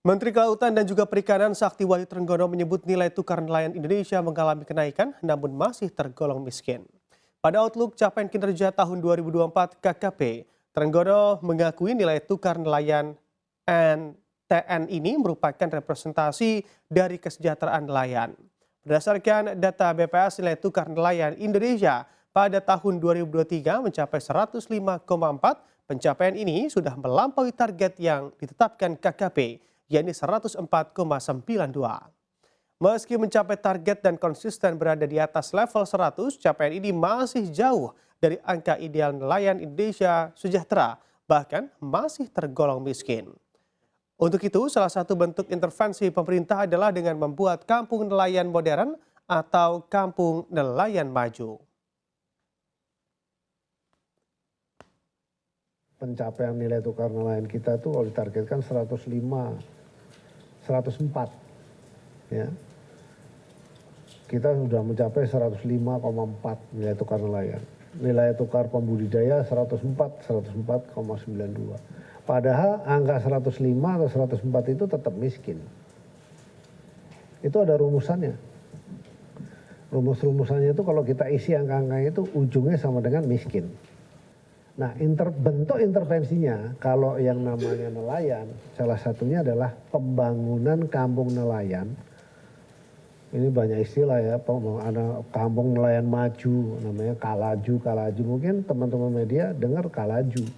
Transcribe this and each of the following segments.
Menteri Kelautan dan juga Perikanan Sakti Wahyu Trenggono menyebut nilai tukar nelayan Indonesia mengalami kenaikan namun masih tergolong miskin. Pada Outlook capaian kinerja tahun 2024 KKP, Trenggono mengakui nilai tukar nelayan NTN ini merupakan representasi dari kesejahteraan nelayan. Berdasarkan data BPS, nilai tukar nelayan Indonesia pada tahun 2023 mencapai 105,4. Pencapaian ini sudah melampaui target yang ditetapkan KKP, yakni 104,92. Meski mencapai target dan konsisten berada di atas level 100, capaian ini masih jauh dari angka ideal nelayan Indonesia sejahtera, bahkan masih tergolong miskin. Untuk itu, salah satu bentuk intervensi pemerintah adalah dengan membuat kampung nelayan modern atau kampung nelayan maju. Pencapaian nilai tukar nelayan kita itu kalau ditargetkan 105, 104. Ya. Kita sudah mencapai 105,4 nilai tukar nelayan. Nilai tukar pembudidaya 104, 104,92. Padahal angka 105 atau 104 itu tetap miskin. Itu ada rumusannya. Rumus-rumusannya itu kalau kita isi angka-angkanya itu ujungnya sama dengan miskin. Nah, bentuk intervensinya kalau yang namanya nelayan, salah satunya adalah pembangunan kampung nelayan. Ini banyak istilah ya, ada kampung nelayan maju, namanya Kalaju. Mungkin teman-teman media dengar Kalaju.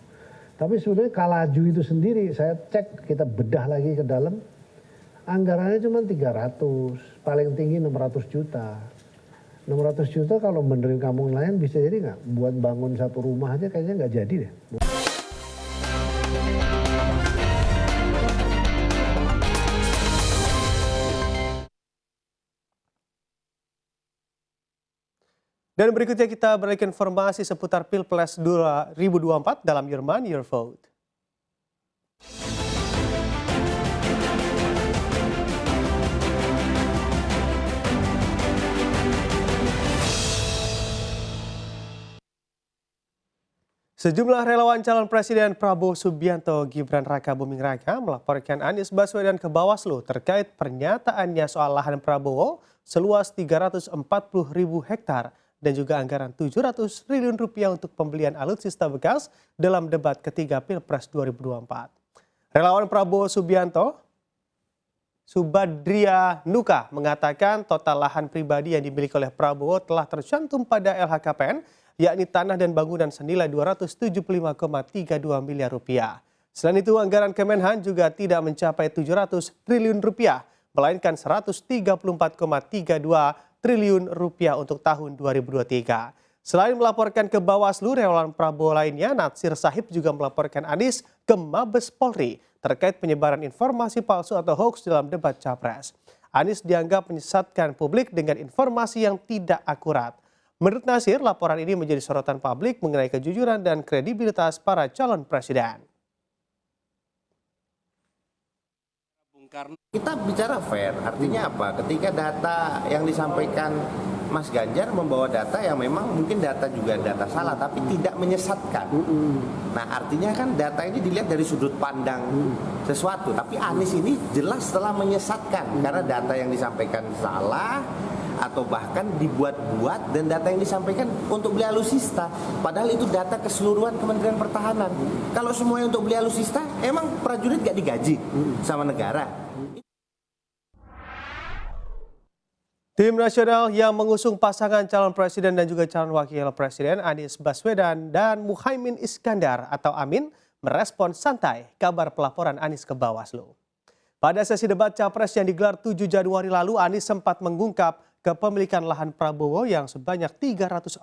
Tapi sebenarnya Kalaju itu sendiri, saya cek, kita bedah lagi ke dalam, anggarannya cuma 300, paling tinggi 600 juta. 600 juta kalau benerin kampung nelayan bisa jadi nggak? Buat bangun satu rumah aja kayaknya nggak jadi deh. Dan berikutnya kita beralih ke informasi seputar Pilpres 2024 dalam Your Money, Your Vote. Sejumlah relawan calon Presiden Prabowo Subianto Gibran Raka Buming Raka melaporkan Anies Baswedan ke Bawaslu terkait pernyataannya soal lahan Prabowo seluas 340.000 hektar dan juga anggaran 700 triliun rupiah untuk pembelian alutsista bekas dalam debat ketiga Pilpres 2024. Relawan Prabowo Subianto Subadria Nuka mengatakan total lahan pribadi yang dimiliki oleh Prabowo telah tercantum pada LHKPN, yakni tanah dan bangunan senilai 275,32 miliar rupiah. Selain itu, anggaran Kemenhan juga tidak mencapai 700 triliun rupiah, melainkan 134,32 triliun rupiah untuk tahun 2023. Selain melaporkan ke Bawaslu, relawan Prabowo lainnya, Natsir Sahib juga melaporkan Anies ke Mabes Polri terkait penyebaran informasi palsu atau hoax dalam debat Capres. Anies dianggap menyesatkan publik dengan informasi yang tidak akurat. Menurut Natsir, laporan ini menjadi sorotan publik mengenai kejujuran dan kredibilitas para calon presiden. Kita bicara fair, artinya apa? Ketika data yang disampaikan Mas Ganjar membawa data yang memang mungkin data juga data salah, tapi tidak menyesatkan. Nah, artinya kan data ini dilihat dari sudut pandang sesuatu, tapi Anies ini jelas telah menyesatkan karena data yang disampaikan salah atau bahkan dibuat-buat dan data yang disampaikan untuk beli alutsista. Padahal itu data keseluruhan Kementerian Pertahanan. Kalau semuanya untuk beli alutsista, emang prajurit gak digaji sama negara? Tim nasional yang mengusung pasangan calon presiden dan juga calon wakil presiden Anies Baswedan dan Muhaimin Iskandar atau Amin merespon santai kabar pelaporan Anies ke Bawaslu. Pada sesi debat Capres yang digelar 7 Januari lalu, Anies sempat mengungkap kepemilikan lahan Prabowo yang sebanyak 340.000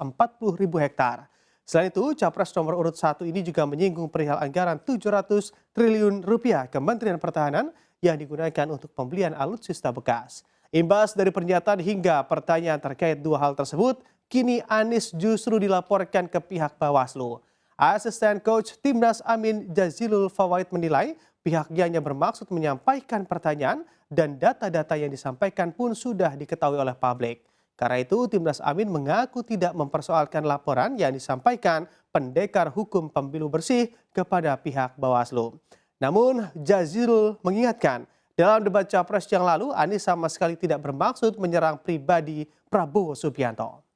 hektar. Selain itu, Capres nomor urut 1 ini juga menyinggung perihal anggaran 700 triliun rupiah Kementerian Pertahanan yang digunakan untuk pembelian alutsista bekas. Imbas dari pernyataan hingga pertanyaan terkait dua hal tersebut, kini Anies justru dilaporkan ke pihak Bawaslu. Asisten coach Timnas Amin Jazilul Fawaid menilai pihaknya hanya bermaksud menyampaikan pertanyaan dan data-data yang disampaikan pun sudah diketahui oleh publik. Karena itu, Timnas Amin mengaku tidak mempersoalkan laporan yang disampaikan pendekar hukum pemilu bersih kepada pihak Bawaslu. Namun, Jazilul mengingatkan Dalam debat Capres yang lalu, Anies sama sekali tidak bermaksud menyerang pribadi Prabowo Subianto.